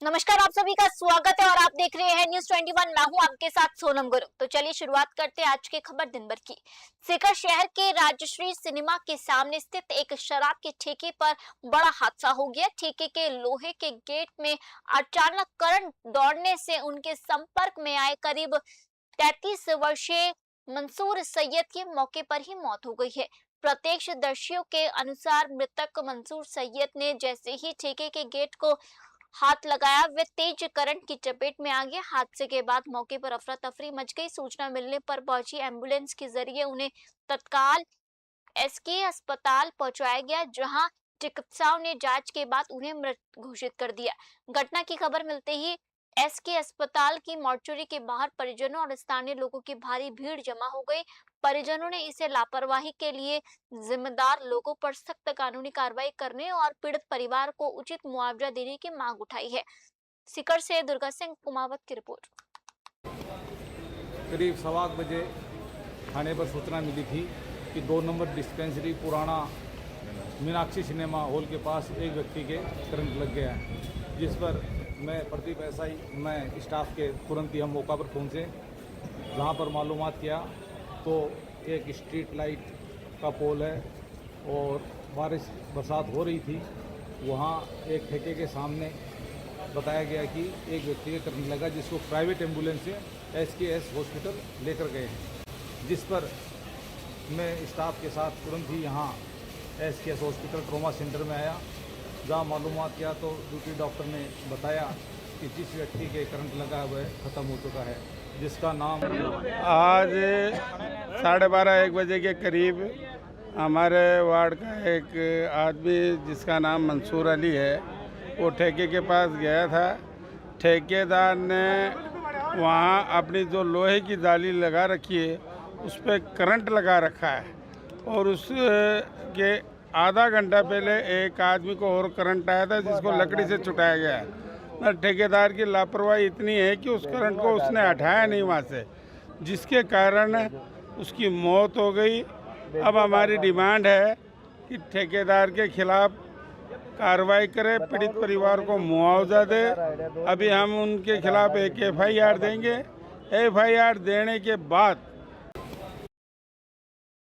नमस्कार, आप सभी का स्वागत है और आप देख रहे हैं न्यूज 21। मैं हूं आपके साथ सोनम गुरु। तो चलिए शुरुआत करते हैं आज के खबर दिन भर की। सीकर शहर के राजश्री सिनेमा के सामने स्थित एक शराब के ठेके पर बड़ा हादसा हो गया। ठेके के लोहे के गेट में अचानक करंट दौड़ने से उनके संपर्क में आए करीब 33 वर्षीय मंसूर सैयद की मौके पर ही मौत हो गई है। प्रत्यक्षदर्शियों के अनुसार मृतक मंसूर सैयद ने जैसे ही ठेके के गेट को हाथ लगाया, वे तेज करंट की चपेट में आ गए। हादसे के बाद मौके पर अफरा तफरी मच गई। सूचना मिलने पर पहुंची एम्बुलेंस के जरिए उन्हें तत्काल एसके अस्पताल पहुंचाया गया, जहां चिकित्सकों ने जांच के बाद उन्हें मृत घोषित कर दिया। घटना की खबर मिलते ही एसके अस्पताल की मोर्चरी के बाहर परिजनों और स्थानीय लोगों की भारी भीड़ जमा हो गई। परिजनों ने इसे लापरवाही के लिए जिम्मेदार लोगों पर सख्त कानूनी कार्रवाई करने और पीड़ित परिवार को उचित मुआवजा देने की मांग उठाई है। सीकर से दुर्गा सिंह कुमावत की रिपोर्ट। करीब 1:15 थाने पर सूचना मिली थी कि 2 नंबर डिस्पेंसरी पुराना मीनाक्षी सिनेमा हॉल के पास एक व्यक्ति के करंट लग गया है, जिस पर मैं प्रदीप एसआई मैं स्टाफ के तुरंत ही हम मौका पर पहुंचे। जहां पर मालूमात किया तो एक स्ट्रीट लाइट का पोल है और बरसात हो रही थी। वहां एक ठेके के सामने बताया गया कि एक व्यक्ति के करंट लगा, जिसको प्राइवेट एम्बुलेंस से एसकेएस हॉस्पिटल लेकर गए हैं, जिस पर मैं स्टाफ के साथ तुरंत ही यहाँ एसकेएस हॉस्पिटल ट्रॉमा सेंटर में आया। जहाँ मालूमात किया तो ड्यूटी डॉक्टर ने बताया कि जिस व्यक्ति के करंट लगा वह ख़त्म हो चुका है, जिसका नाम आज 12:30-1 बजे के करीब हमारे वार्ड का एक आदमी जिसका नाम मंसूर अली है, वो ठेके के पास गया था। ठेकेदार ने वहाँ अपनी जो लोहे की जाली लगा रखी है उस पर करंट लगा रखा है और उसके आधा घंटा पहले एक आदमी को और करंट आया था, जिसको लकड़ी से छुटाया गया है। ठेकेदार की लापरवाही इतनी है कि उस करंट को उसने हटाया नहीं वहाँ से, जिसके कारण उसकी मौत हो गई। अब हमारी डिमांड है कि ठेकेदार के खिलाफ कार्रवाई करे, पीड़ित परिवार को मुआवजा दे। अभी हम उनके खिलाफ एक एफआईआर देंगे। एफआईआर देने के बाद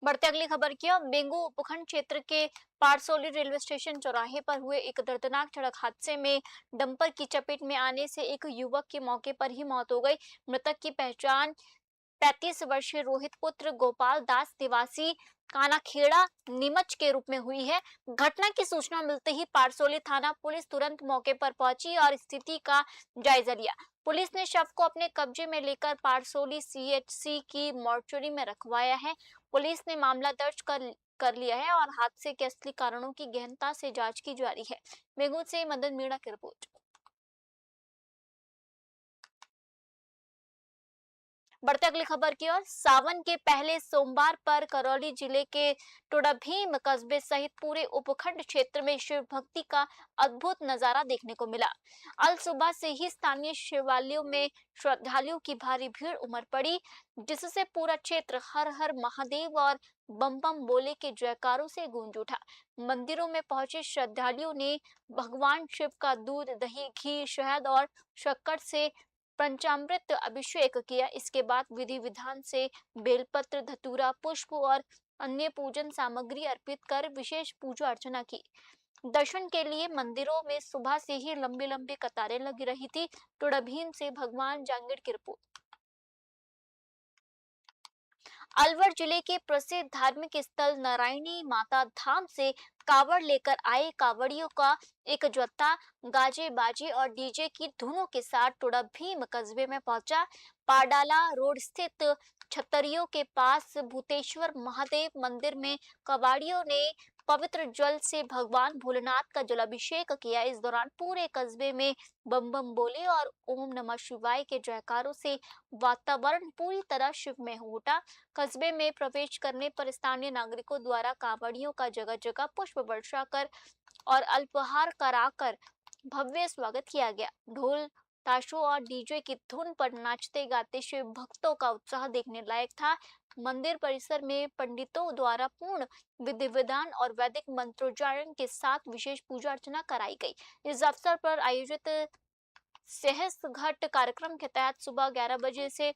बढ़ते अगली खबर की ओर। बेंगू उपखंड क्षेत्र के पारसोली रेलवे स्टेशन चौराहे पर हुए एक दर्दनाक सड़क हादसे में डंपर की चपेट में आने से एक युवक की मौके पर ही मौत हो गई। मृतक की पहचान 35 वर्षीय रोहित पुत्र गोपाल दास निवासी कानाखेड़ा नीमच के रूप में हुई है। घटना की सूचना मिलते ही पारसोली थाना पुलिस तुरंत मौके पर पहुंची और स्थिति का जायजा लिया। पुलिस ने शव को अपने कब्जे में लेकर पारसोली सीएचसी की मोर्चरी में रखवाया है। पुलिस ने मामला दर्ज कर लिया है और हादसे के असली कारणों की गहनता से जांच की जा रही है। बेंगूर से मदन मीणा की रिपोर्ट। बढ़ते अगली खबर की ओर। सावन के पहले सोमवार पर करौली जिले के टोडाभीम कस्बे सहित पूरे उपखंड क्षेत्र में शिव भक्ति का अद्भुत नजारा देखने को मिला। अल सुबह से ही स्थानीय शिवालयों में श्रद्धालुओं की भारी भीड़ उमड़ पड़ी, जिससे पूरा क्षेत्र हर हर महादेव और बम बम बोले के जयकारों से गूंज उठा। मंदिरों में पहुंचे श्रद्धालुओं ने भगवान शिव का दूध, दही, घी, शहद और शक्कर से पंचामृत अभिषेक किया। इसके बाद विधि विधान से बेलपत्र, धतूरा, पुष्प और अन्य पूजन सामग्री अर्पित कर विशेष पूजा अर्चना की। दर्शन के लिए मंदिरों में सुबह से ही लंबी लंबी कतारें लगी रही थी। टोडाभीम से भगवान जांगड़ की रिपोर्ट। अलवर जिले के प्रसिद्ध धार्मिक स्थल नारायणी माता धाम से कावड़ लेकर आए कावड़ियों का एक जत्था गाजे बाजे और डीजे की धुनों के साथ टोडाभीम कस्बे में पहुंचा। पाडाला रोड स्थित छतरियों के पास भूतेश्वर महादेव मंदिर में कबाड़ियों ने पवित्र जल से भगवान भोलेनाथ का जलाभिषेक किया। इस दौरान पूरे कस्बे में बम बम बोले और ओम नमः शिवाय के जयकारों से वातावरण पूरी तरह शिवमय हो उठा। कस्बे में प्रवेश करने पर स्थानीय नागरिकों द्वारा कांवड़ियों का जगह जगह पुष्प वर्षा कर और अल्पाहार कराकर भव्य स्वागत किया गया। ढोल ताशों और डीजे की धुन पर नाचते गाते शिव भक्तों का उत्साह देखने लायक था। मंदिर परिसर में पंडितों द्वारा पूर्ण विधि विधान और वैदिक मंत्रोच्चारण के साथ विशेष पूजा अर्चना कराई गई। इस अवसर पर आयोजित सहस घाट कार्यक्रम के तहत सुबह 11 बजे से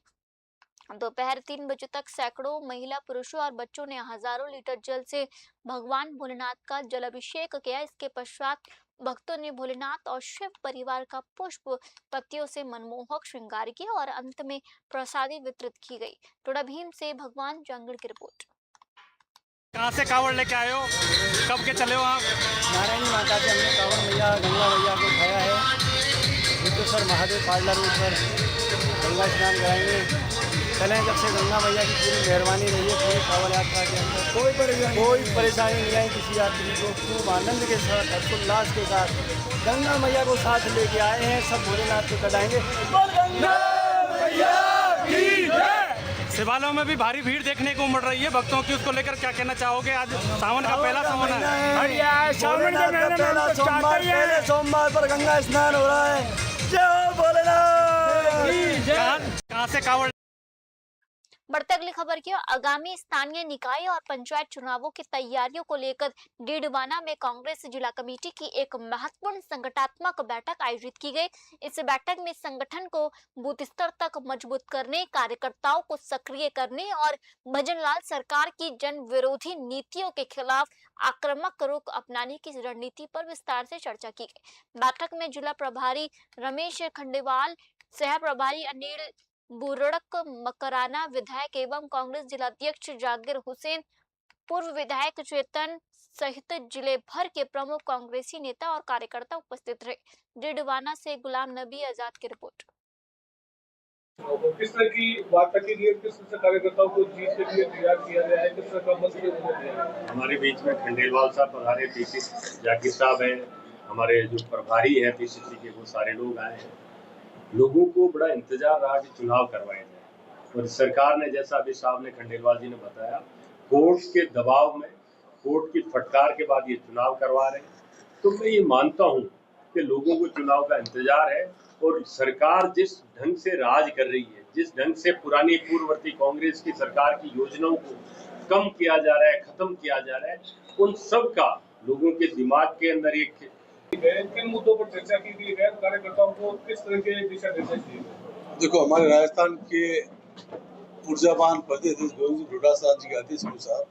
दोपहर 3 बजे तक सैकड़ों महिला, पुरुषों और बच्चों ने हजारों लीटर जल से भगवान भोलेनाथ का जलाभिषेक किया। इसके पश्चात भक्तों ने भोलेनाथ और शिव परिवार का पुष्प पत्तियों से मनमोहक श्रृंगार किया और अंत में प्रसादी वितरित की गई। टोडा भीम से भगवान जंगड़ की रिपोर्ट। कहाँ से कावड़ लेके आए हो, कब के चले हो आप? नारायणी माता के हमने कांवड़ मैया गंगा मैया को उठाया है। बुद्धेश्वर महादेव पाडला रोड पर गंगा स्नान कराएंगे। चलें जब से गंगा मैया की पूरी मेहरबानी रही है पूरी कांवड़ यात्रा के अंदर कोई परेशानी नहीं आई किसी यात्री को। खूब आनंद के साथ हर्षोल्लास के साथ गंगा मैया को साथ लेके आए हैं। सब भोलेनाथ को कदाएंगे। शिवालयों में भी भारी भीड़ देखने को उमड़ रही है भक्तों की, उसको लेकर क्या कहना चाहोगे? आज सावन का पहला सोमवार है। सावन के महीने में पहला सोमवार, पहले सोमवार पर गंगा स्नान हो रहा है। जय भोलेनाथ। कहाँ से कावड़? बढ़ते अगली खबर की ओर। आगामी स्थानीय निकाय और पंचायत चुनावों की तैयारियों को लेकर डीडवाना में कांग्रेस जिला कमेटी की एक महत्वपूर्ण संगठनात्मक बैठक आयोजित की गई। इस बैठक में संगठन को बूथ स्तर तक मजबूत करने, कार्यकर्ताओं को सक्रिय करने और भजनलाल सरकार की जन विरोधी नीतियों के खिलाफ आक्रामक रुख अपनाने की रणनीति पर विस्तार से चर्चा की गई। बैठक में जिला प्रभारी रमेश खंडेवाल, सह प्रभारी अनिल बुरड़क मकराना, विधायक एवं कांग्रेस जिलाध्यक्ष जाकिर हुसैन, पूर्व विधायक चेतन सहित जिले भर के प्रमुख कांग्रेसी नेता और कार्यकर्ता उपस्थित रहे। डीडवाना से गुलाम नबी आजाद की रिपोर्ट। किस तरह की वार्ता के लिए, किस तरह से कार्यकर्ताओं को जीत के लिए तैयार किया गया है, किस तरह का मंत्र दिया है? हमारे बीच में खंडेलवाल साहब पधारे, पीसीसी जाकिर साहब हैं, हमारे जो प्रभारी है पीसीसी के, वो सारे लोग आए हैं। लोगों को बड़ा इंतजार रहा कि चुनाव करवाए जाए और सरकार ने, जैसा अभी साहब ने, खंडेलवाल जी ने बताया, कोर्ट के दबाव में, कोर्ट की फटकार के बाद ये चुनाव करवा रहे हैं। तो मैं ये मानता हूँ कि लोगों को चुनाव का इंतजार है और सरकार जिस ढंग से राज कर रही है, जिस ढंग से पुरानी पूर्ववर्ती कांग्रेस की सरकार की योजनाओं को कम किया जा रहा है, खत्म किया जा रहा है, उन सब का लोगों के दिमाग के अंदर एक किन मुद्दों पर चर्चा की गई है? कार्यकर्ताओं को किस तरह के दिशा निर्देश दिए गए? देखो, हमारे राजस्थान के ऊर्जावान प्रदेश गोविंद सिंह डोटासरा जी के आदेश अनुसार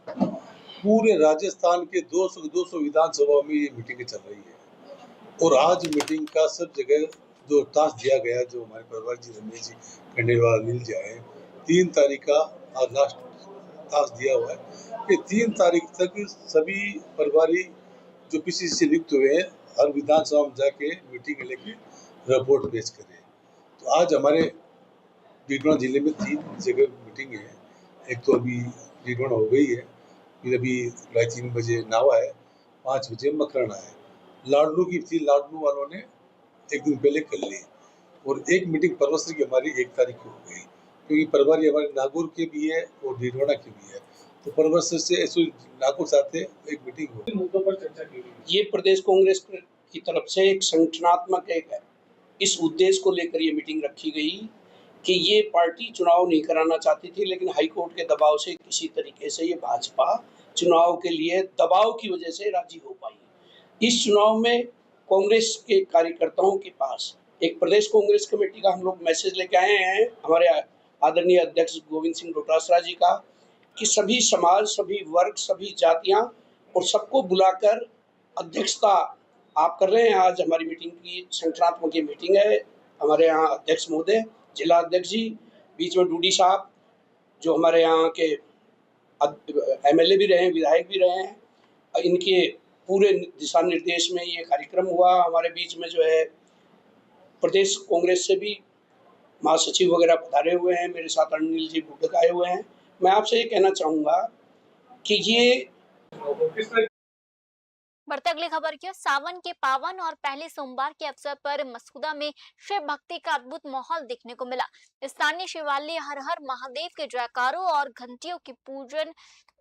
पूरे राजस्थान के 200 विधानसभा में ये मीटिंगें चल रही है और आज मीटिंग का सब जगह जो टास्क दिया गया, जो हमारे प्रभारी जी रमेश जी खंडेलवाल अनिल जी आए, 3 तारीख का आज लास्ट टास्क दिया हुआ है कि 3 तारीख तक सभी प्रभारी जो पीसीसी से नियुक्त हुए हैं हर विधानसभा में जाके मीटिंग लेके रिपोर्ट पेश करें। तो आज हमारे डीडवाना जिले में 3 जगह मीटिंग है। एक तो अभी डीडवाना हो गई है, फिर अभी 3 बजे नावा है, 5 बजे मकराना है। लाडलू की थी, लाडलू वालों ने एक दिन पहले कर ली और एक मीटिंग परवसर की हमारी 1 तारीख को हो गई, क्योंकि प्रभारी हमारे नागौर के भी है और डीडवाना के भी है। तो परवसर से ऐसे नागौर साथ एक मीटिंग हो। किन मुद्दों पर चर्चा की गई? ये प्रदेश कांग्रेस की तरफ से एक संगठनात्मक इस उद्देश्य को लेकर ये मीटिंग रखी गई कि ये पार्टी चुनाव नहीं कराना चाहती थी, लेकिन हाईकोर्ट के दबाव से किसी तरीके से ये भाजपा चुनाव के लिए दबाव की वजह से राजी हो पाई। इस चुनाव में कांग्रेस के कार्यकर्ताओं के पास एक प्रदेश कांग्रेस कमेटी का हम लोग मैसेज लेके आए हैं, हमारे आदरणीय अध्यक्ष गोविंद सिंह डोटासरा जी का, कि सभी समाज, सभी वर्ग, सभी जातियां और सबको बुलाकर अध्यक्षता आप कर रहे हैं। आज हमारी मीटिंग की संगठनात्मक मीटिंग है। हमारे यहाँ अध्यक्ष महोदय, जिला अध्यक्ष जी, बीच में डूडी साहब जो हमारे यहाँ के एमएलए भी रहे हैं, विधायक भी रहे हैं, इनके पूरे दिशा निर्देश में ये कार्यक्रम हुआ। हमारे बीच में जो है प्रदेश कांग्रेस से भी महासचिव वगैरह पधारे हुए हैं, मेरे साथ अनिल जी बुड्ढक आए हुए हैं। मैं आपसे ये कहना चाहूँगा कि ये बढ़ते अगली खबर की ओर। सावन के पावन और पहले सोमवार के अवसर पर मसूदा में शिव भक्ति का अद्भुत माहौल देखने को मिला। स्थानीय शिवालय हर हर महादेव के जयकारों और घंटियों की पूजन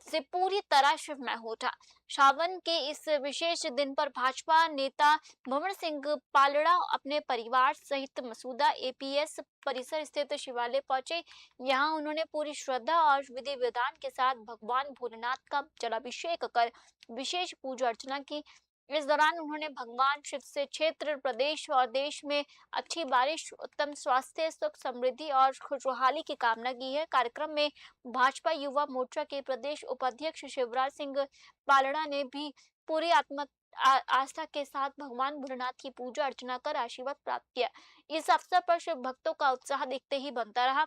से पूरी तरह शिवमय हो उठा। सावन के इस विशेष दिन पर भाजपा नेता भंवर सिंह पालड़ा अपने परिवार सहित मसूदा एपीएस परिसर स्थित शिवालय पहुंचे। यहां उन्होंने पूरी श्रद्धा और विधि विधान के साथ भगवान भोलेनाथ का जलाभिषेक कर विशेष पूजा अर्चना की। इस दौरान उन्होंने भगवान शिव से क्षेत्र, प्रदेश और देश में अच्छी बारिश, उत्तम स्वास्थ्य, सुख, समृद्धि और खुशहाली की कामना की है। कार्यक्रम में भाजपा युवा मोर्चा के प्रदेश उपाध्यक्ष शिवराज सिंह पालड़ा ने भी पूरी आस्था के साथ भगवान भोलेनाथ की पूजा अर्चना कर आशीर्वाद प्राप्त किया। इस अवसर पर शिव भक्तों का उत्साह देखते ही बनता रहा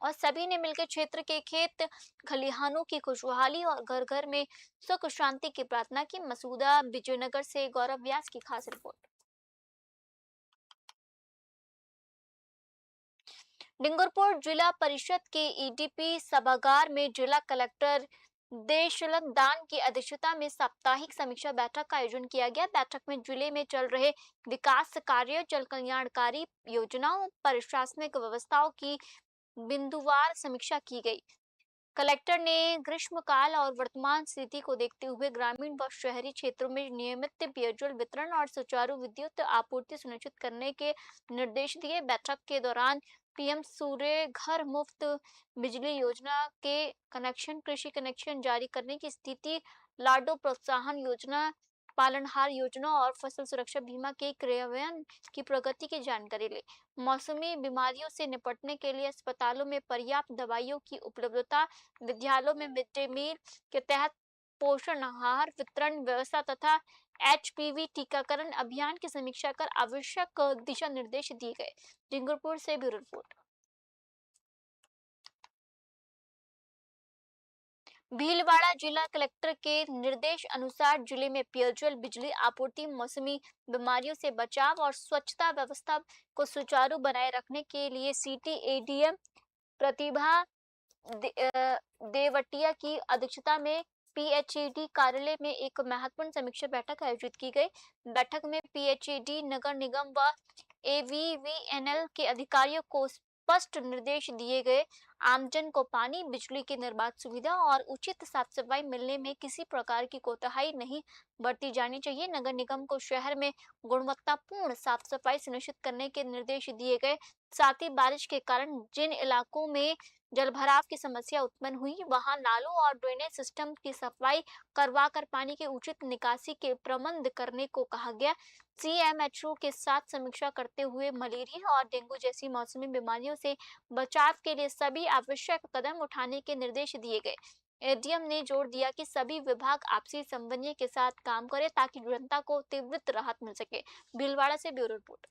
और सभी ने मिलकर क्षेत्र के खेत खलिहानों की खुशहाली और घर घर में सुख शांति की प्रार्थना की। मसूदा विजयनगर से गौरव व्यास की खास रिपोर्ट। डूंगरपुर जिला परिषद के ईडीपी सभागार में जिला कलेक्टर देशलन दान की अध्यक्षता में साप्ताहिक समीक्षा बैठक का आयोजन किया गया। बैठक में जिले में चल रहे विकास कार्य, जल कल्याणकारी योजनाओं, प्रशासनिक व्यवस्थाओं की बिंदुवार समीक्षा की गई। कलेक्टर ने ग्रीष्मकाल और वर्तमान स्थिति को देखते हुए ग्रामीण व शहरी क्षेत्रों में नियमित पेयजल वितरण और सुचारू विद्युत आपूर्ति सुनिश्चित करने के निर्देश दिए। बैठक के दौरान पीएम सूर्य घर मुफ्त बिजली योजना के कनेक्शन, कृषि कनेक्शन जारी करने की स्थिति, लाडो प्रोत्साहन योजना, पालनहार योजना और फसल सुरक्षा बीमा के क्रियान्वयन की प्रगति की जानकारी ली। मौसमी बीमारियों से निपटने के लिए अस्पतालों में पर्याप्त दवाइयों की उपलब्धता, विद्यालयों में मिड डे मील के तहत पोषण आहार वितरण व्यवस्था तथा HPV टीकाकरण अभियान की समीक्षा कर आवश्यक दिशा निर्देश दिए गए। डूंगरपुर से ब्यूरो रिपोर्ट। भीलवाड़ा जिला कलेक्टर के निर्देश अनुसार जिले में पेयजल, बिजली आपूर्ति, मौसमी बीमारियों से बचाव और स्वच्छता व्यवस्था को सुचारू बनाए रखने के लिए सिटी ADM प्रतिभा देवटिया की अध्यक्षता में PHED कार्यालय में एक महत्वपूर्ण समीक्षा बैठक आयोजित की गई। बैठक में PHED, नगर निगम व AVVNL के अधिकारियों को स्पष्ट निर्देश दिए गए। आमजन को पानी, बिजली की निर्बाध सुविधा और उचित साफ सफाई मिलने में किसी प्रकार की कोताही नहीं बरती जानी चाहिए। नगर निगम को शहर में गुणवत्तापूर्ण साफ सफाई सुनिश्चित करने के निर्देश दिए गए। साथ ही बारिश के कारण जिन इलाकों में जलभराव की समस्या उत्पन्न हुई, वहां नालों और ड्रेनेज सिस्टम की सफाई करवाकर पानी के उचित निकासी के प्रबंध करने को कहा गया। CMHO के साथ समीक्षा करते हुए मलेरिया और डेंगू जैसी मौसमी बीमारियों से बचाव के लिए सभी आवश्यक कदम उठाने के निर्देश दिए गए। ADM ने जोर दिया कि सभी विभाग आपसी समन्वय के साथ काम करें ताकि जनता को तीव्र राहत मिल सके। भीलवाड़ा से ब्यूरो रिपोर्ट।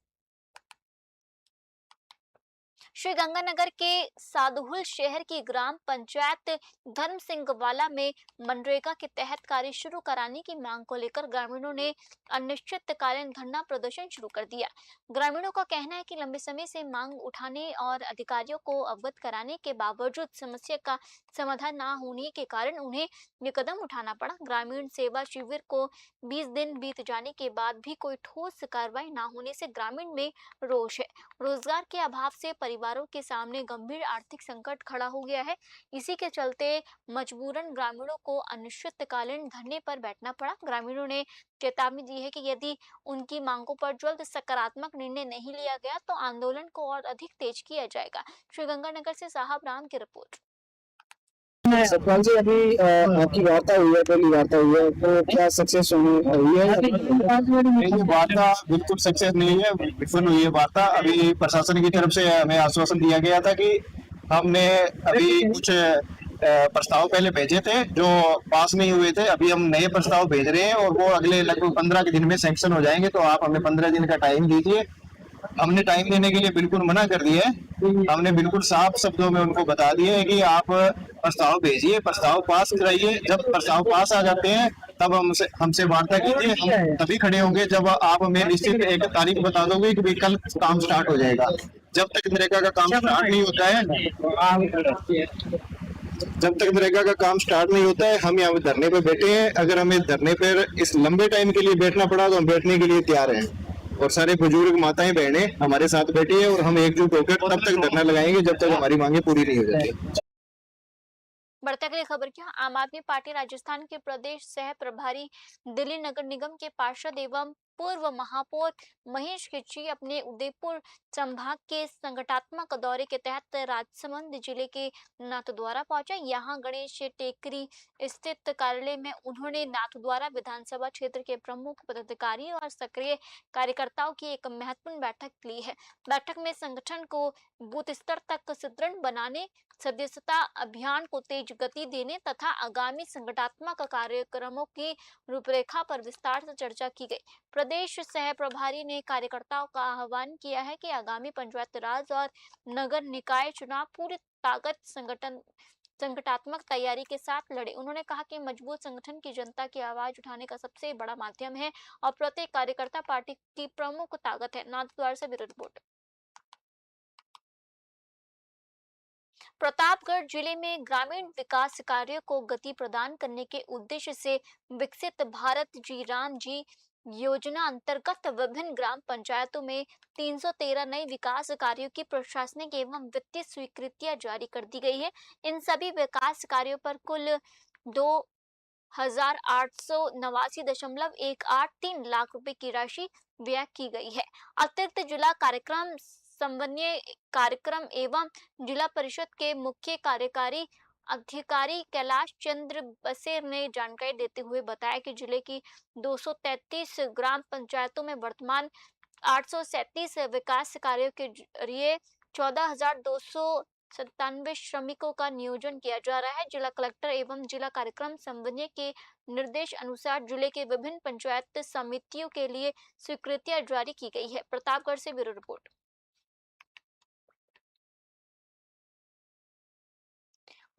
श्रीगंगानगर के साधुहुल शहर की ग्राम पंचायत धर्म सिंहवाला में मनरेगा के तहत कार्य शुरू कराने की मांग को लेकर ग्रामीणों ने अनिश्चितकालीन धरना प्रदर्शन शुरू कर दिया। ग्रामीणों का कहना है कि लंबे समय से मांग उठाने और अधिकारियों को अवगत कराने के बावजूद समस्या का समाधान न होने के कारण उन्हें ये कदम उठाना पड़ा। ग्रामीण सेवा शिविर को 20 दिन बीत जाने के बाद भी कोई ठोस कार्रवाई न होने से ग्रामीण में रोष है। रोजगार के अभाव से परिवारों के सामने गंभीर आर्थिक संकट खड़ा हो गया है। इसी के चलते मजबूरन ग्रामीणों को अनिश्चितकालीन धरने पर बैठना पड़ा। ग्रामीणों ने चेतावनी दी है कि यदि उनकी मांगों पर जल्द सकारात्मक निर्णय नहीं लिया गया तो आंदोलन को और अधिक तेज किया जाएगा। श्रीगंगानगर से साहब राम की रिपोर्ट। सरपंच जी, अभी आपकी वार्ता हुई है, पहली वार्ता हुई है, तो क्या सक्सेस हुई है? ये वार्ता बिल्कुल सक्सेस नहीं है, विफल हुई है वार्ता। अभी प्रशासन की तरफ से हमें आश्वासन दिया गया था कि हमने अभी कुछ प्रस्ताव पहले भेजे थे जो पास नहीं हुए थे। अभी हम नए प्रस्ताव भेज रहे हैं और वो अगले लगभग 15 के दिन में सैंक्शन हो जाएंगे, तो आप हमें 15 दिन का टाइम दीजिए। हमने टाइम देने के लिए बिल्कुल मना कर दिया है। हमने बिल्कुल साफ शब्दों में उनको बता दिया है कि आप प्रस्ताव भेजिए, प्रस्ताव पास कराइए। जब प्रस्ताव पास आ जाते हैं तब हमसे वार्ता कीजिए। हम तभी खड़े होंगे जब आप हमें निश्चित एक तारीख बता दोगे कि कल काम स्टार्ट हो जाएगा। जब तक नरेगा का काम स्टार्ट नहीं होता है हम यहाँ धरने पे बैठे हैं। अगर हमें धरने पर इस लंबे टाइम के लिए बैठना पड़ा तो हम बैठने के लिए तैयार हैं। और सारे बुजुर्ग माताएं बहनें हमारे साथ बैठी है और हम एकजुट होकर तब तक धरना लगाएंगे जब तक हमारी मांगे पूरी नहीं हो जाती। बढ़ते अगली खबर क्या। आम आदमी पार्टी राजस्थान के प्रदेश सह प्रभारी दिल्ली नगर निगम के पार्षद एवं पूर्व महापौर महेश खिची अपने उदयपुर संभाग के संगठनात्मक दौरे के तहत राजसमंद जिले के नाथद्वारा पहुंचे। यहां गणेश टेकरी स्थित कार्यालय में उन्होंने नाथद्वारा विधानसभा क्षेत्र के प्रमुख पदाधिकारी और सक्रिय कार्यकर्ताओं की एक महत्वपूर्ण बैठक ली है। बैठक में संगठन को बूथ स्तर तक सुदृढ़ बनाने, सदस्यता अभियान को तेज गति देने तथा आगामी संगठनात्मक कार्यक्रमों की रूपरेखा पर विस्तार से चर्चा की गई। प्रदेश सह प्रभारी ने कार्यकर्ताओं का आह्वान किया है कि आगामी पंचायत राज और नगर निकाय चुनाव पूरी ताकत संगठनात्मक तैयारी के साथ लड़े। उन्होंने कहा कि मजबूत संगठन की जनता की आवाज उठाने का सबसे बड़ा माध्यम है और प्रत्येक कार्यकर्ता पार्टी की प्रमुख ताकत है। नाथद्वारा से ब्यूरो रिपोर्ट। प्रतापगढ़ जिले में ग्रामीण विकास कार्यों को गति प्रदान करने के उद्देश्य से विकसित भारत जी राम जी योजना अंतर्गत विभिन्न ग्राम पंचायतों में 313 नए विकास कार्यों की प्रशासनिक एवं वित्तीय स्वीकृतियां जारी कर दी गई है। इन सभी विकास कार्यों पर कुल 2,889.183 लाख रुपए की राशि व्यय की गई है। अतिरिक्त जिला कार्यक्रम समन्वय कार्यक्रम एवं जिला परिषद के मुख्य कार्यकारी अधिकारी कैलाश चंद्र बसेर ने जानकारी देते हुए बताया कि जिले की 233 ग्राम पंचायतों में वर्तमान 837 विकास कार्यों के जरिए 14,297 श्रमिकों का नियोजन किया जा रहा है। जिला कलेक्टर एवं जिला कार्यक्रम समन्वय के निर्देश अनुसार जिले के विभिन्न पंचायत समितियों के लिए स्वीकृतियां जारी की गई है। प्रतापगढ़ से ब्यूरो रिपोर्ट।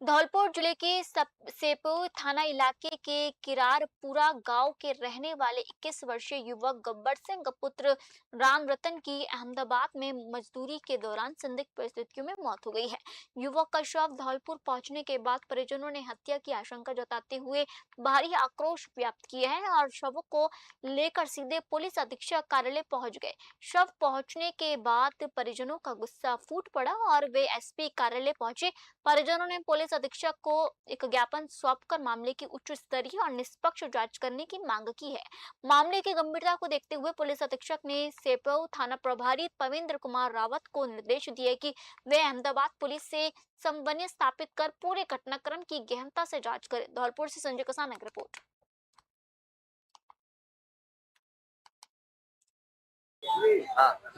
धौलपुर जिले के सेपुर थाना इलाके के किरारपुरा गांव के रहने वाले 21 वर्षीय युवक गब्बर सिंह का पुत्र राम रतन की अहमदाबाद में मजदूरी के दौरान संदिग्ध परिस्थितियों में मौत हो गई है। युवक का शव धौलपुर पहुंचने के बाद परिजनों ने हत्या की आशंका जताते हुए भारी आक्रोश व्यक्त किया है और शव को लेकर सीधे पुलिस अधीक्षक कार्यालय पहुंच गए। शव पहुंचने के बाद परिजनों का गुस्सा फूट पड़ा और वे एसपी कार्यालय पहुंचे। परिजनों ने पुलिस अधीक्षक को एक ज्ञापन सौंपकर मामले की उच्च स्तरीय और निष्पक्ष जांच करने की मांग की है। मामले की गंभीरता को देखते हुए पुलिस अधीक्षक ने सेपऊ थाना प्रभारी पविंद्र कुमार रावत को निर्देश दिए कि वे अहमदाबाद पुलिस से समन्वय स्थापित कर पूरे घटनाक्रम की गहनता से जांच करें। धौलपुर से संजय कसान की रिपोर्ट।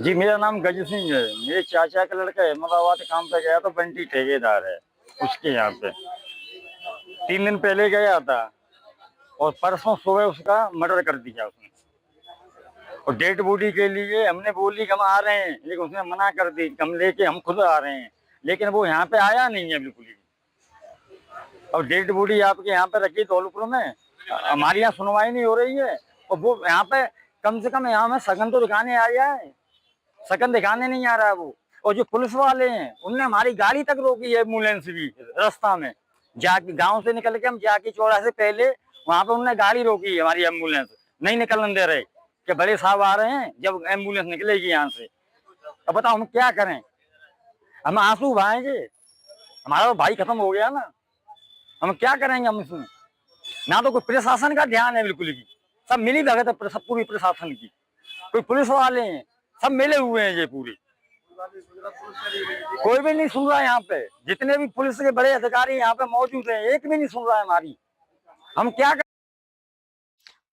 जी, मेरा नाम गज सिंह है। मेरे चाचा का लड़का अहमदाबाद काम पे गया तो बंटी ठेकेदार है उसके यहाँ पे। 3 दिन पहले गया था और परसों सुबह उसका मर्डर कर दिया उसने। और डेड बॉडी के लिए हमने बोली कि हम आ रहे हैं, लेकिन उसने मना कर दी, हम लेके हम खुद आ रहे हैं। लेकिन वो यहाँ पे आया नहीं है बिल्कुल ही। और डेड बॉडी आपके यहाँ पे रखी धौलपुर में, हमारी यहाँ सुनवाई नहीं हो रही है। और वो यहाँ पे कम से कम यहाँ में सगन तो दिखाने आया है, सगन दिखाने नहीं आ रहा है वो। और जो पुलिस वाले हैं उनने हमारी गाड़ी तक रोकी है, एम्बुलेंस भी रास्ता में जाके, गांव से निकल के हम जाके चौड़ा से पहले वहां पे उन्होंने गाड़ी रोकी है, हमारी एम्बुलेंस नहीं निकलने दे रहे कि बड़े साहब आ रहे हैं, जब एम्बुलेंस निकलेगी यहाँ से। अब बताओ हम क्या करें? हम आंसू बहाएंगे? हमारा तो भाई खत्म हो गया ना, हम क्या करेंगे? हम इसमें ना तो कोई प्रशासन का ध्यान है बिल्कुल भी, सब मिली भगत है पूरी प्रशासन की। कोई पुलिस वाले हैं, सब मिले हुए हैं ये पूरे, कोई भी नहीं सुन रहा है। यहाँ पे जितने भी पुलिस के बड़े अधिकारी यहाँ पे मौजूद हैं, एक भी नहीं सुन रहा है हमारी। हम क्या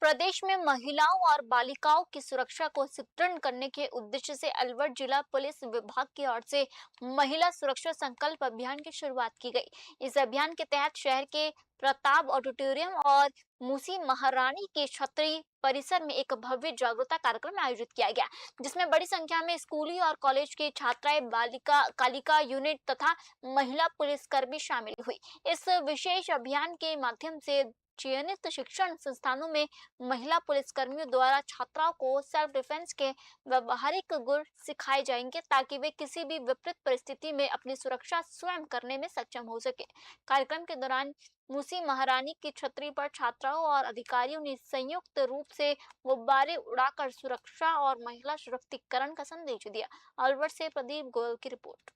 प्रदेश में महिलाओं और बालिकाओं की सुरक्षा को सुदृढ़ करने के उद्देश्य से अलवर जिला पुलिस विभाग की ओर से महिला सुरक्षा संकल्प अभियान की शुरुआत की गई। इस अभियान के तहत शहर के प्रताप ऑडिटोरियम और मूसी महारानी के छतरी परिसर में एक भव्य जागरूकता कार्यक्रम आयोजित किया गया, जिसमें बड़ी संख्या में स्कूली और कॉलेज के छात्राएं, बालिका कालिका यूनिट तथा महिला पुलिसकर्मी शामिल हुई। इस विशेष अभियान के माध्यम से चयनित शिक्षण संस्थानों में महिला पुलिसकर्मियों द्वारा छात्राओं को सेल्फ डिफेंस के व्यवहारिक गुण सिखाए जाएंगे, ताकि वे किसी भी विपरीत परिस्थिति में अपनी सुरक्षा स्वयं करने में सक्षम हो सके। कार्यक्रम के दौरान मूसी महारानी की छतरी पर छात्राओं और अधिकारियों ने संयुक्त रूप से गुब्बारे उड़ाकर सुरक्षा और महिला सशक्तिकरण का संदेश दिया। अलवर से प्रदीप गोयल की रिपोर्ट।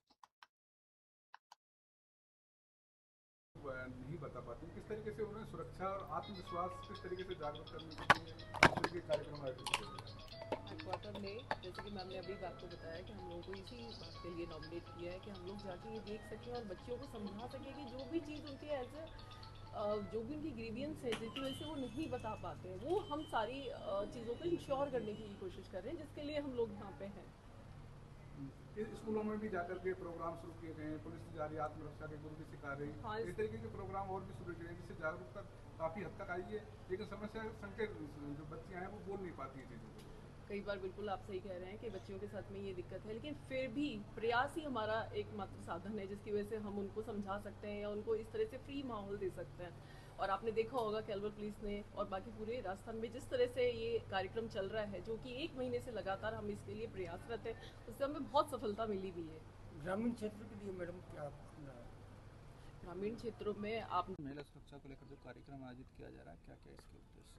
नहीं बता पाते, किस तरीके से उन्हें सुरक्षा और आत्मविश्वास किस तरीके से जागरूक करने के लिए कार्यक्रम आयोजित किया गया? हेडक्वार्टर में जैसे कि मैम ने अभी आपको बताया कि हम लोगों को इसी बात के लिए नॉमिनेट किया है कि हम लोग जाके ये देख सकें और बच्चों को समझा सकें कि जो भी चीज़ उनके ऐसे जो भी उनकी ग्रीवियंस है जिसकी वजह से वो नहीं बता पाते हैं, वो हम सारी चीज़ों को इंश्योर करने की कोशिश कर रहे हैं, जिसके लिए हम लोग यहाँ पे हैं। स्कूलों में भी जाकर के प्रोग्राम शुरू किए गए हैं, पुलिस जा रही, आत्मरक्षा के गुरु भी सिखा रही, हाँ, इस तरीके के प्रोग्राम और भी शुरू किए हैं जिससे जागरूकता काफ़ी हद तक आई है। लेकिन समस्या संकेत जो बच्चियाँ हैं वो बोल नहीं पाती है चीज़ों को। कई बार बिल्कुल आप सही कह रहे हैं कि बच्चियों के साथ में ये दिक्कत है, लेकिन फिर भी प्रयास ही हमारा एकमात्र साधन है जिसकी वजह से हम उनको समझा सकते हैं या उनको इस तरह से फ्री माहौल दे सकते हैं। और आपने देखा होगा कि अलवर पुलिस ने और बाकी पूरे राजस्थान में जिस तरह से ये कार्यक्रम चल रहा है, जो कि 1 महीने से लगातार हम इसके लिए प्रयासरत है, उससे हमें बहुत सफलता मिली भी है। ग्रामीण क्षेत्र के लिए मैडम क्या ग्रामीण क्षेत्रों में आप महिला सुरक्षा को लेकर जो कार्यक्रम आयोजित किया जा रहा है, क्या क्या इसके उद्देश्य?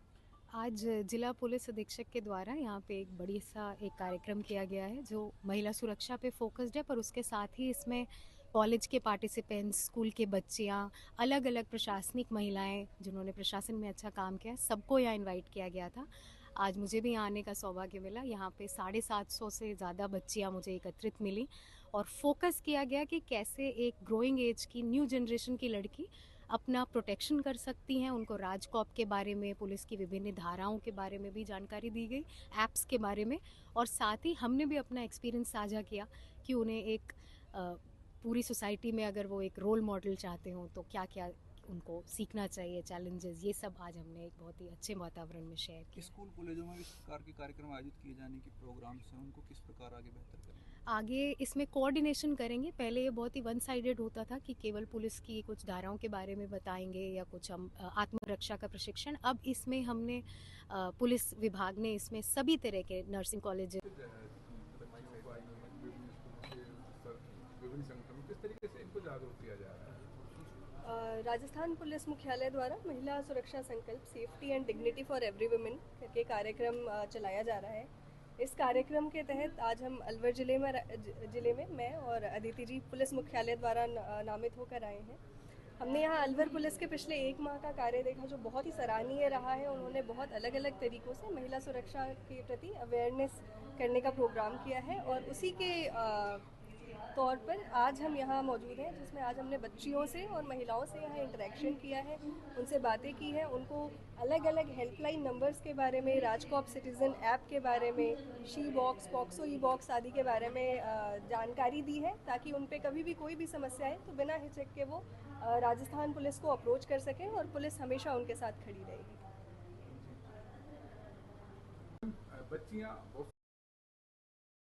आज जिला पुलिस अधीक्षक के द्वारा यहाँ पे एक बड़ी सा एक कार्यक्रम किया गया है जो महिला सुरक्षा पे फोकस्ड है, पर उसके साथ ही इसमें कॉलेज के पार्टिसिपेंट्स, स्कूल के बच्चियाँ, अलग अलग प्रशासनिक महिलाएं जिन्होंने प्रशासन में अच्छा काम किया, सबको यहाँ इनवाइट किया गया था। आज मुझे भी यहाँ आने का सौभाग्य मिला। यहाँ पे 750 से ज़्यादा बच्चियाँ मुझे एकत्रित मिली और फोकस किया गया कि कैसे एक ग्रोइंग एज की न्यू जनरेशन की लड़की अपना प्रोटेक्शन कर सकती हैं। उनको राजकॉप के बारे में, पुलिस की विभिन्न धाराओं के बारे में भी जानकारी दी गई, ऐप्स के बारे में, और साथ ही हमने भी अपना एक्सपीरियंस साझा किया कि उन्हें एक पूरी सोसाइटी में अगर वो एक रोल मॉडल चाहते हो तो क्या क्या उनको सीखना चाहिए, चैलेंजेस, ये सब आज हमने एक बहुत ही अच्छे वातावरण में शेयर किया। स्कूल कॉलेजों में इस प्रकार के कार्यक्रम आयोजित किए जाने के प्रोग्राम से उनको किस प्रकार आगे बेहतर करेंगे? आगे इसमें कोऑर्डिनेशन करेंगे। पहले ये बहुत ही वन साइडेड होता था कि केवल पुलिस की कुछ धाराओं के बारे में बताएंगे या कुछ हम आत्मरक्षा का प्रशिक्षण। अब इसमें हमने पुलिस विभाग ने इसमें सभी तरह के नर्सिंग कॉलेज विभिन्न संगठनों किस तरीके से इनको जागरूक किया जा रहा है? राजस्थान पुलिस मुख्यालय द्वारा महिला सुरक्षा संकल्प safety and dignity for every women करके कार्यक्रम चलाया जा रहा है। इस कार्यक्रम के तहत आज हम अलवर जिले में मैं और अदिति जी पुलिस मुख्यालय द्वारा नामित होकर आए हैं। हमने यहाँ अलवर पुलिस के पिछले 1 माह का कार्य देखा जो बहुत ही सराहनीय रहा है। उन्होंने बहुत अलग अलग तरीक़ों से महिला सुरक्षा के प्रति अवेयरनेस करने का प्रोग्राम किया है और उसी के तौर पर आज हम यहाँ मौजूद हैं, जिसमें आज हमने बच्चियों से और महिलाओं से यहाँ इंटरेक्शन किया है, उनसे बातें की हैं, उनको अलग अलग हेल्पलाइन नंबर्स के बारे में, राजकॉप सिटीज़न ऐप के बारे में, she box, POCSO e box आदि के बारे में जानकारी दी है, ताकि उन पे कभी भी कोई भी समस्या है तो बिना हिचक के वो राजस्थान पुलिस को अप्रोच कर सकें और पुलिस हमेशा उनके साथ खड़ी रहेगी। बच्चियाँ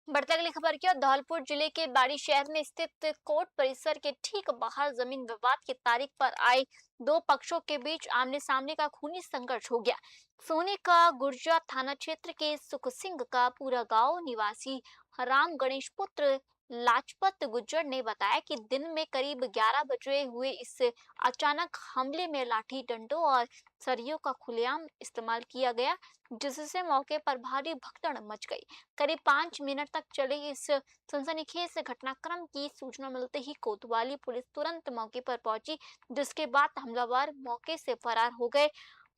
बढ़ते अगली खबर की ओर। धौलपुर जिले के बाड़ी शहर में स्थित कोर्ट परिसर के ठीक बाहर जमीन विवाद की तारीख पर आए 2 पक्षों के बीच आमने सामने का खूनी संघर्ष हो गया। सोनी का गुर्जा थाना क्षेत्र के सुख सिंह का पूरा गांव निवासी राम गणेश पुत्र लाजपत गुज्जर ने बताया कि दिन में करीब 11 बजे हुए इस अचानक हमले में लाठी डंडों और सरियों का खुलेआम इस्तेमाल किया गया, जिससे मौके पर भारी भगदड़ मच गई। करीब 5 मिनट तक चले इस सनसनीखेज घटनाक्रम की सूचना मिलते ही कोतवाली पुलिस तुरंत मौके पर पहुंची, जिसके बाद हमलावर मौके से फरार हो गए।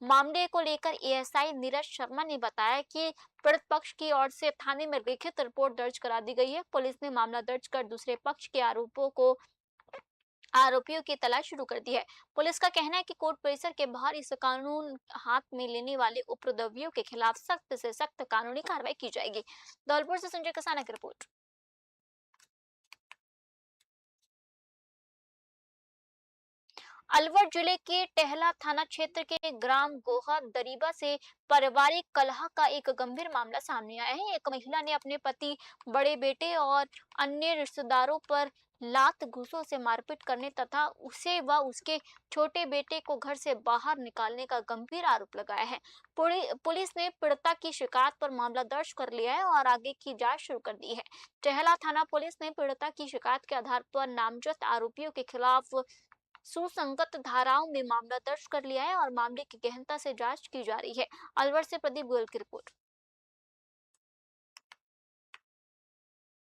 मामले को लेकर एएसआई नीरज शर्मा ने बताया कि पीड़ित पक्ष की ओर से थाने में लिखित रिपोर्ट दर्ज करा दी गई है। पुलिस ने मामला दर्ज कर दूसरे पक्ष के आरोपियों की तलाश शुरू कर दी है। पुलिस का कहना है कि कोर्ट परिसर के बाहर इस कानून हाथ में लेने वाले उपद्रवियों के खिलाफ सख्त से सख्त कानूनी कार्रवाई की जाएगी। धौलपुर से संजय कसाना की रिपोर्ट। अलवर जिले के टहला थाना क्षेत्र के ग्राम गोहा दरीबा से पारिवारिक कलह का एक गंभीर मामला सामने आया है। एक महिला ने अपने पति, बड़े बेटे और अन्य रिश्तेदारों पर लात घूंसों से मारपीट करने तथा उसे व उसके छोटे बेटे को घर से बाहर निकालने का गंभीर आरोप लगाया है। पुलिस ने पीड़िता की शिकायत पर मामला दर्ज कर लिया है और आगे की जांच शुरू कर दी है। टहला थाना पुलिस ने पीड़िता की शिकायत के आधार पर नामजद आरोपियों के खिलाफ सुसंगत धाराओं में मामला दर्ज कर लिया है और मामले की गहनता से जांच की जा रही है। अलवर से प्रदीप गोयल की रिपोर्ट।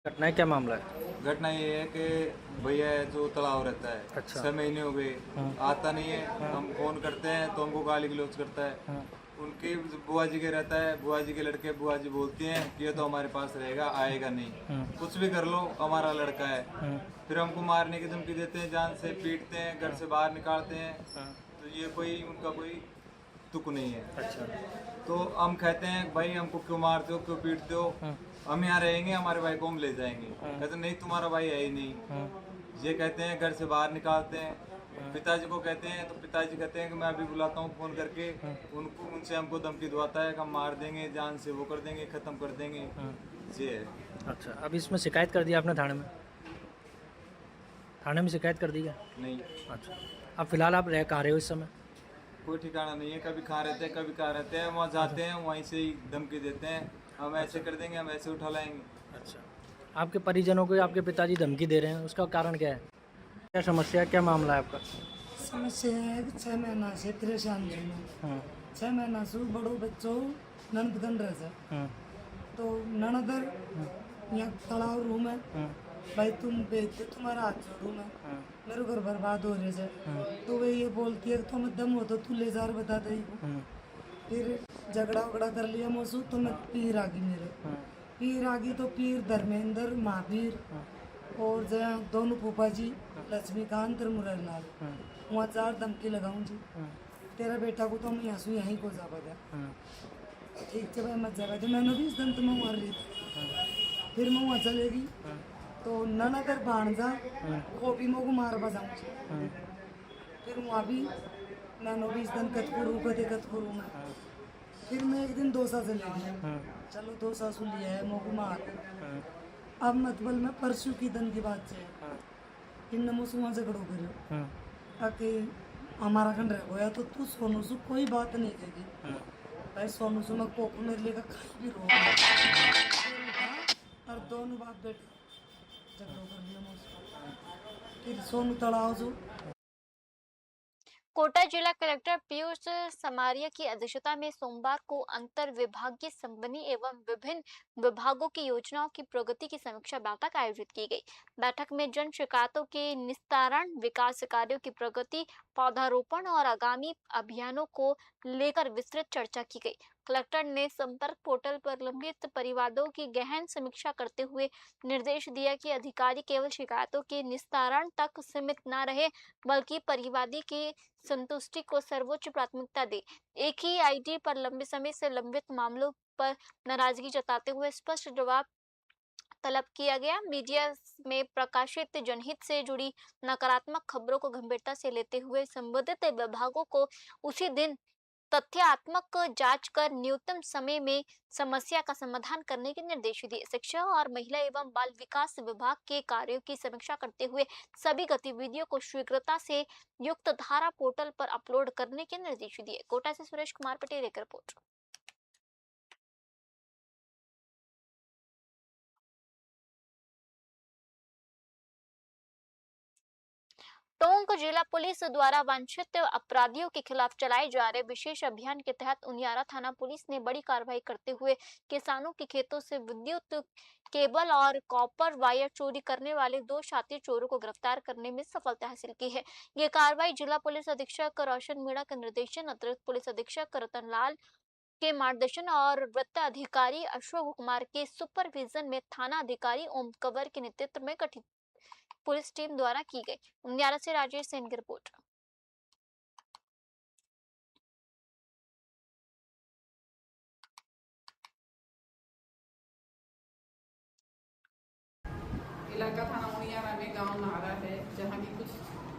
घटना है, क्या मामला है? घटना ये है कि भैया जो तालाब रहता है, अच्छा। 6 महीने हो गए, आता नहीं है। हम फोन करते हैं तो हमको गाली गलौज करता है। उनके बुआ जी के रहता है, बुआ जी के लड़के बुआ जी बोलती हैं कि ये तो हमारे पास रहेगा, आएगा नहीं, कुछ भी कर लो हमारा लड़का है। फिर हमको मारने की धमकी देते हैं, जान से पीटते हैं, घर से बाहर निकालते हैं। तो ये कोई उनका कोई तुक नहीं है। अच्छा। तो हम कहते हैं भाई हमको क्यों मारते हो, क्यों पीटते हो, हम यहाँ रहेंगे, हमारे भाई को हम ले जाएंगे। कहते नहीं तुम्हारा भाई है ही नहीं। ये कहते हैं, घर से बाहर निकालते हैं। पिताजी को कहते हैं तो पिताजी कहते हैं कि मैं अभी बुलाता हूँ फोन करके, उनको उनसे हमको धमकी दवाता है कि हम मार देंगे, जान से वो कर देंगे, ख़त्म कर देंगे। ये है। अच्छा, अब इसमें शिकायत कर दिया आपने थाने में? थाने में शिकायत कर दी क्या? नहीं। अच्छा, अब फिलहाल आप कहाँ रहे हो इस समय? कोई ठिकाना नहीं है, कभी कहाँ रहते हैं, कभी कहाँ रहते हैं। वहाँ जाते हैं, वहीं से ही धमकी देते हैं, हम ऐसे कर देंगे, हम ऐसे उठा लाएंगे। अच्छा, आपके परिजनों को आपके पिताजी धमकी दे रहे हैं, उसका कारण क्या है? क्या समस्या है, क्या मामला है आपका? समस्या है कि 6 महीना से परेशान हूँ। 6 महीना से बड़ो बच्चों ननद गन रहे तो ननदर यहाँ तालाब रूम है, भाई तुम बेचते तुम्हारा हाथ छोड़ू मैं, मेरे घर बर्बाद हो रहे है। तो वे ये बोलती है कि तुम्हें दम हो तो तू ले जा बता दे। फिर झगड़ा वगड़ा कर लिया मौसू, तो मैं पीर आ गई, मेरे पीर आ गई तो पीर धर्मेंद्र महावीर और जहाँ दोनों फूफा जी लक्ष्मीकांत मुरैलाल वहाँ 4 धमकी लगाऊँ जी, तेरा बेटा को तो मैं यहाँ से यहीं को जा बता। ठीक है भाई मत जा बता, मैंने भी इस दिन तो मैं मार ली थी। फिर मैं वहाँ चलेगी तो ननदर भाणजा वो भी मोको मार बजाऊँ। फिर वहाँ भी मैंने भी इस दिन कतकुरू में। फिर मैं एक दिन डोसा से ले गया, चलो डोसा सु लिया है मोको मार। अब मतबल में परसों की दिन की बात है, इन मुझसे वहाँ झगड़ो करो आके हमारा खंड रह गया तो तू सोनू से कोई बात नहीं करेगी। भाई सोनू से मैं कोको मेरे लेकर खाई भी रो और दोनों बाप बेटे झगड़ो कर लिया मुझसे। फिर सोनू तड़ाव जो कोटा जिला कलेक्टर पीयूष समारिया की अध्यक्षता में सोमवार को अंतर विभागीय संबंधी एवं विभिन्न विभागों की योजनाओं की प्रगति की समीक्षा बैठक आयोजित की गई। बैठक में जन शिकायतों के निस्तारण, विकास कार्यों की प्रगति, पौधारोपण और आगामी अभियानों को लेकर विस्तृत चर्चा की गई। कलेक्टर ने संपर्क पोर्टल पर लंबित परिवादों की गहन समीक्षा करते हुए निर्देश दिया कि अधिकारी केवल शिकायतों के निस्तारण तक सीमित न रहे, बल्कि परिवादी की संतुष्टि को सर्वोच्च प्राथमिकता दे। एक ही आईडी पर लंबे समय से लंबित मामलों पर नाराजगी जताते हुए स्पष्ट जवाब तलब किया गया। मीडिया में प्रकाशित जनहित से जुड़ी नकारात्मक खबरों को गंभीरता से लेते हुए संबंधित विभागों को उसी दिन तथ्यात्मक जांच कर न्यूनतम समय में समस्या का समाधान करने के निर्देश दिए। शिक्षा और महिला एवं बाल विकास विभाग के कार्यों की समीक्षा करते हुए सभी गतिविधियों को शीघ्रता से युक्त धारा पोर्टल पर अपलोड करने के निर्देश दिए। कोटा से सुरेश कुमार पटेल एक रिपोर्ट। टोंक जिला पुलिस द्वारा वांछित अपराधियों के खिलाफ चलाए जा रहे विशेष अभियान के तहत उनियारा थाना पुलिस ने बड़ी कार्रवाई करते हुए किसानों के खेतों से विद्युत केबल और कॉपर वायर चोरी करने वाले 2 शातिर चोरों को गिरफ्तार करने में सफलता हासिल की है। ये कार्रवाई जिला पुलिस अधीक्षक रोशन मीणा के निर्देशन, अतिरिक्त पुलिस अधीक्षक रतनलाल के मार्गदर्शन और वृत्त अधिकारी अशोक कुमार के सुपरविजन में थाना अधिकारी ओम कंवर के नेतृत्व में गठित पुलिस टीम द्वारा की गई। उनियारा से राजेश सेन की रिपोर्ट। इलाका थाना उनियारा में गांव नहारा है, जहां की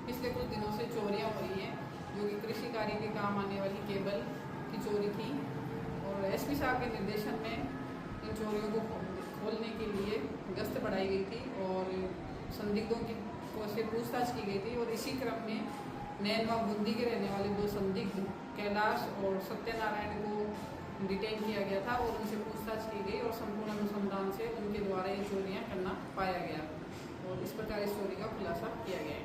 पिछले कुछ दिनों से चोरियां हो रही हैं, जो कि कृषि कार्य के काम आने वाली केबल की चोरी थी। और एसपी साहब के निर्देशन में इन चोरियों को खोलने के लिए गश्त बढ़ाई गई थी और संदिग्धों की से पूछताछ की गई थी। और इसी क्रम में नैनवा बूंदी के रहने वाले 2 संदिग्ध कैलाश और सत्यनारायण को डिटेन किया गया था और उनसे पूछताछ की गई और संपूर्ण अनुसंधान से उनके द्वारा ये चोरियां करना पाया गया और इस प्रकार इस चोरी का खुलासा किया गया।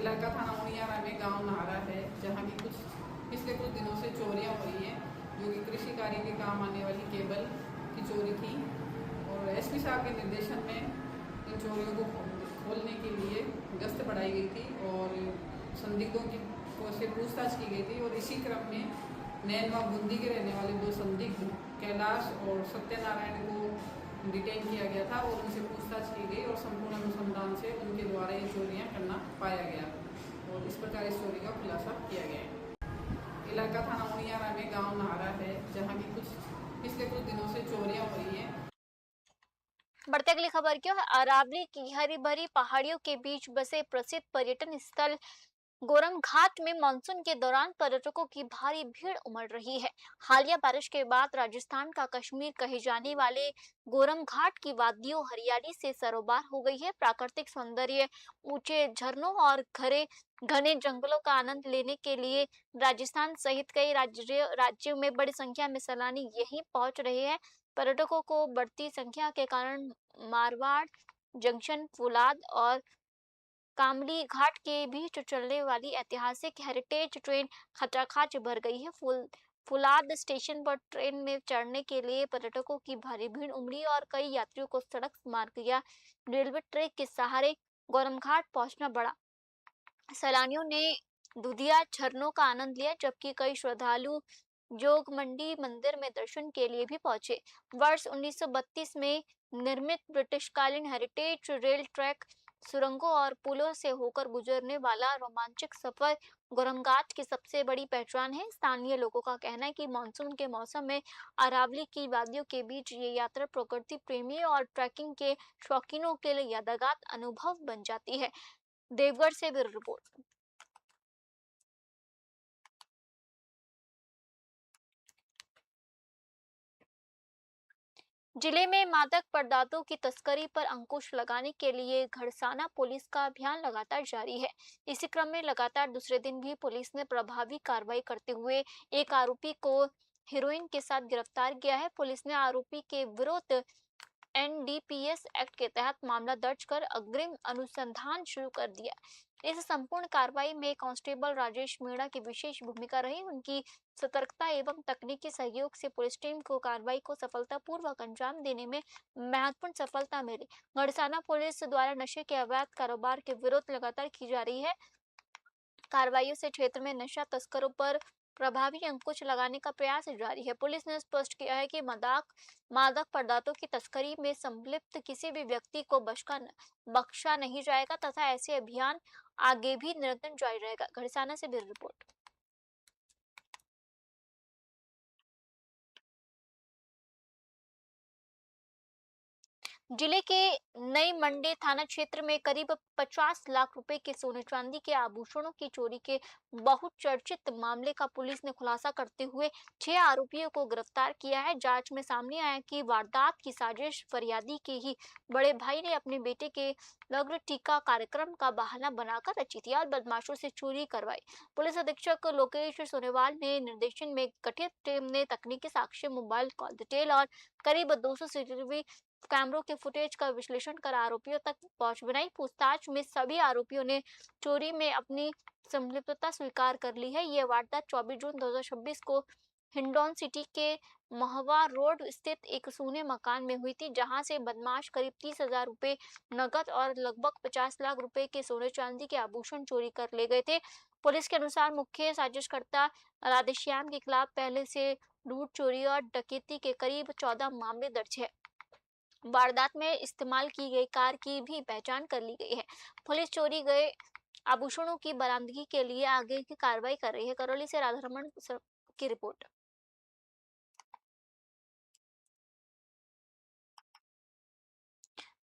इलाका थाना उनियारा में गांव नहारा है, जहां की पिछले कुछ दिनों से चोरियां हो रही हैं, जो कि कृषि कार्य के काम आने वाली केबल की चोरी थी। और और एसपी साहब के निर्देशन में इन चोरियों को खोलने के लिए गश्त बढ़ाई गई थी और संदिग्धों की से पूछताछ की गई थी। और इसी क्रम में नैन व बूंदी के रहने वाले 2 संदिग्ध कैलाश और सत्यनारायण को डिटेन किया गया था और उनसे पूछताछ की गई और संपूर्ण अनुसंधान से उनके द्वारा ये चोरियां करना पाया गया और इस प्रकार इस चोरी का खुलासा किया गया है। इलाका थाना मुनियारा में गांव नहारा है, जहां की पिछले कुछ दिनों से चोरियां हो रही हैं। बढ़ते अगली खबर की ओर। अरावली की हरी भरी पहाड़ियों के बीच बसे प्रसिद्ध पर्यटन स्थल गोरम घाट में मानसून के दौरान पर्यटकों की भारी भीड़ उमड़ रही है। हालिया बारिश के बाद राजस्थान का कश्मीर कहे जाने वाले गोरम घाट की वादियों हरियाली से सरोबार हो गई है। प्राकृतिक सौंदर्य, ऊंचे झरनों और घने जंगलों का आनंद लेने के लिए राजस्थान सहित कई राज्यों में बड़ी संख्या में सैलानी यहीं पहुंच रहे हैं। पर्यटकों को बढ़ती संख्या के कारण मारवाड़ जंक्शन, फुलाद और कामली घाट के बीच चलने वाली ऐतिहासिक हेरिटेज ट्रेन खचाखच भर गई है। फुलाद स्टेशन पर ट्रेन में चढ़ने के लिए पर्यटकों की भारी भीड़ उमड़ी और कई यात्रियों को सड़क मार्ग या रेलवे ट्रैक के सहारे गोरम घाट पहुंचना पड़ा। सैलानियों ने दुधिया झरनों का आनंद लिया, जबकि कई श्रद्धालु जोगमंडी मंदिर में दर्शन के लिए भी पहुंचे। वर्ष 1932 में निर्मित ब्रिटिशकालीन हेरिटेज रेल ट्रैक, सुरंगों और पुलों से होकर गुजरने वाला रोमांचक सफर गोरम घाट की सबसे बड़ी पहचान है। स्थानीय लोगों का कहना है कि मानसून के मौसम में अरावली की वादियों के बीच ये यात्रा प्रकृति प्रेमी और ट्रैकिंग के शौकीनों के लिए यादगार अनुभव बन जाती है। देवगढ़ से ब्यूरो रिपोर्ट। जिले में मादक पदार्थों की तस्करी पर अंकुश लगाने के लिए घड़साना पुलिस का अभियान लगातार जारी है। इसी क्रम में लगातार दूसरे दिन भी पुलिस ने प्रभावी कार्रवाई करते हुए एक आरोपी को हेरोइन के साथ गिरफ्तार किया है। पुलिस ने आरोपी के विरुद्ध NDPS एक्ट के तहत मामला दर्ज कर अग्रिम अनुसंधान शुरू कर दिया। इस संपूर्ण कार्रवाई में कांस्टेबल राजेश मीणा की विशेष भूमिका रही। उनकी सतर्कता एवं तकनीकी सहयोग से पुलिस टीम को कार्रवाई को सफलतापूर्वक अंजाम देने में महत्वपूर्ण सफलता मिली। घड़साना पुलिस द्वारा नशे के अवैध कारोबार के विरुद्ध लगातार की जा रही है कार्रवाइयों से क्षेत्र में नशा तस्करों पर प्रभावी अंकुश लगाने का प्रयास जारी है। पुलिस ने स्पष्ट किया है कि मादक पदार्थों की तस्करी में संलिप्त किसी भी व्यक्ति को बख्शा नहीं जाएगा तथा ऐसे अभियान आगे भी निरंतर जारी रहेगा। घड़साना से ब्यूरो रिपोर्ट। जिले के नई मंडी थाना क्षेत्र में करीब 50 लाख रुपए के सोने चांदी के आभूषणों की चोरी के बहुचर्चित मामले का पुलिस ने खुलासा करते हुए 6 आरोपियों को गिरफ्तार किया है। जांच में सामने आया कि वारदात की साजिश फरियादी के ही बड़े भाई ने अपने बेटे के लग्न टीका कार्यक्रम का बहाना बनाकर रची थी और बदमाशों से चोरी करवाई। पुलिस अधीक्षक लोकेश सोनेवाल ने निर्देशन में गठित टीम ने तकनीकी साक्ष्य, मोबाइल कॉल डिटेल और करीब 200 CCTV कैमरों के फुटेज का विश्लेषण कर आरोपियों तक पहुंच बनाई। पूछताछ में सभी आरोपियों ने चोरी में अपनी संलिप्तता स्वीकार कर ली है। ये वारदात 24 जून 2026 को हिंडौन सिटी के महवा रोड स्थित एक सूने मकान में हुई थी, जहां से बदमाश करीब 30,000 रुपए नकद और लगभग 50 लाख रुपए के सोने चांदी के आभूषण चोरी कर ले गए थे। पुलिस के अनुसार मुख्य साजिशकर्ता राधेश्याम के खिलाफ पहले से लूट, चोरी और डकैती के करीब 14 मामले दर्ज है। वारदात में इस्तेमाल की गई कार की भी पहचान कर ली गई है। पुलिस चोरी गए आभूषणों की बरामदगी के लिए आगे की कार्रवाई कर रही है। करौली से राधारमण की रिपोर्ट।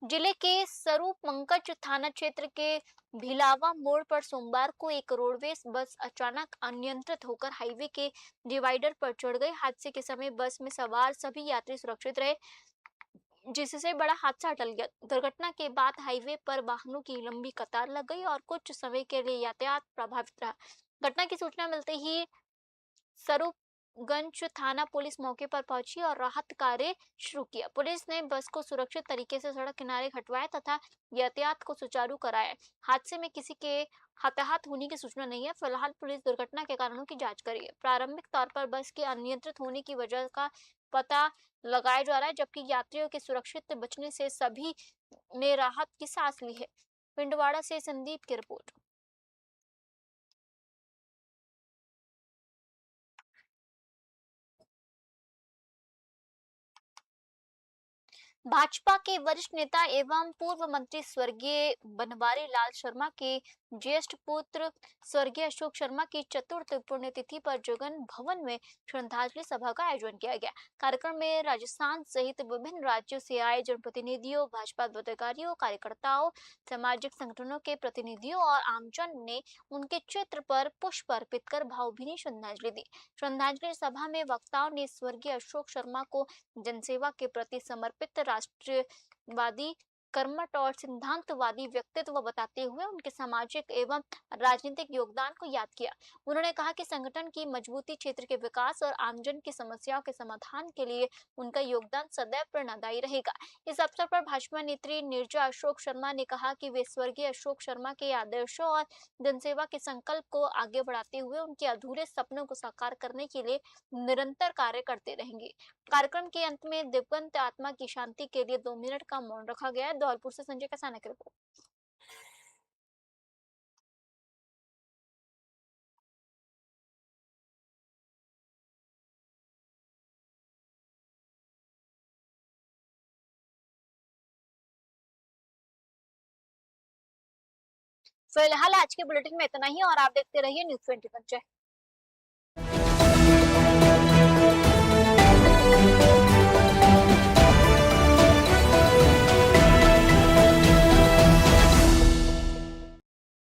जिले के स्वरूपमंकज थाना क्षेत्र के भिलावा मोड़ पर सोमवार को एक रोडवेज बस अचानक अनियंत्रित होकर हाईवे के डिवाइडर पर चढ़ गई। हादसे के समय बस में सवार सभी यात्री सुरक्षित रहे, जिससे बड़ा हादसा टल गया। दुर्घटना के बाद हाईवे पर वाहनों की लंबी कतार लग गई और कुछ समय के लिए यातायात प्रभावित रहा। घटना की सूचना मिलते ही स्वरूपगंज थाना पुलिस मौके पर पहुंची और राहत कार्य शुरू किया। पुलिस ने बस को सुरक्षित तरीके से सड़क किनारे हटवाया तथा यातायात को सुचारू कराया। हादसे में किसी के हताहत होने की सूचना नहीं है। फिलहाल पुलिस दुर्घटना के कारणों की जांच कर रही है। प्रारंभिक तौर पर बस के अनियंत्रित होने की वजह का पता लगाया जा रहा है, जबकि यात्रियों के सुरक्षित बचने से सभी ने राहत की सांस ली है। पिंडवाड़ा से संदीप की रिपोर्ट। भाजपा के वरिष्ठ नेता एवं पूर्व मंत्री स्वर्गीय बनवारी लाल शर्मा के ज्येष्ठ पुत्र स्वर्गीय अशोक शर्मा की चतुर्थ पुण्यतिथि पर जगन भवन में श्रद्धांजलि सभा का आयोजन किया गया। कार्यक्रम में राजस्थान सहित विभिन्न राज्यों से आए जनप्रतिनिधियों, भाजपा पदाधिकारियों, कार्यकर्ताओं, सामाजिक संगठनों के प्रतिनिधियों और आमजन ने उनके चित्र पर पुष्प अर्पित कर भावभीनी श्रद्धांजलि दी। श्रद्धांजलि सभा में वक्ताओं ने स्वर्गीय अशोक शर्मा को जनसेवा के प्रति समर्पित राष्ट्रवादी, कर्मठ और सिद्धांतवादी व्यक्तित्व बताते हुए उनके सामाजिक एवं राजनीतिक योगदान को याद किया। उन्होंने कहा कि संगठन की मजबूती, क्षेत्र के विकास और आमजन की समस्याओं के समाधान के लिए उनका योगदान सदैव प्रेरणादायी रहेगा। इस अवसर पर भाजपा नेत्री नीरजा अशोक शर्मा ने कहा कि वे स्वर्गीय अशोक शर्मा के आदर्शों और जनसेवा के संकल्प को आगे बढ़ाते हुए उनके अधूरे सपनों को साकार करने के लिए निरंतर कार्य करते रहेंगे। कार्यक्रम के अंत में दिवंगत आत्मा की शांति के लिए 2 मिनट का मौन रखा गया। धौलपुर से संजय कसाना की रिपोर्ट। फिलहाल आज के बुलेटिन में इतना ही और आप देखते रहिए न्यूज़ 21 जय।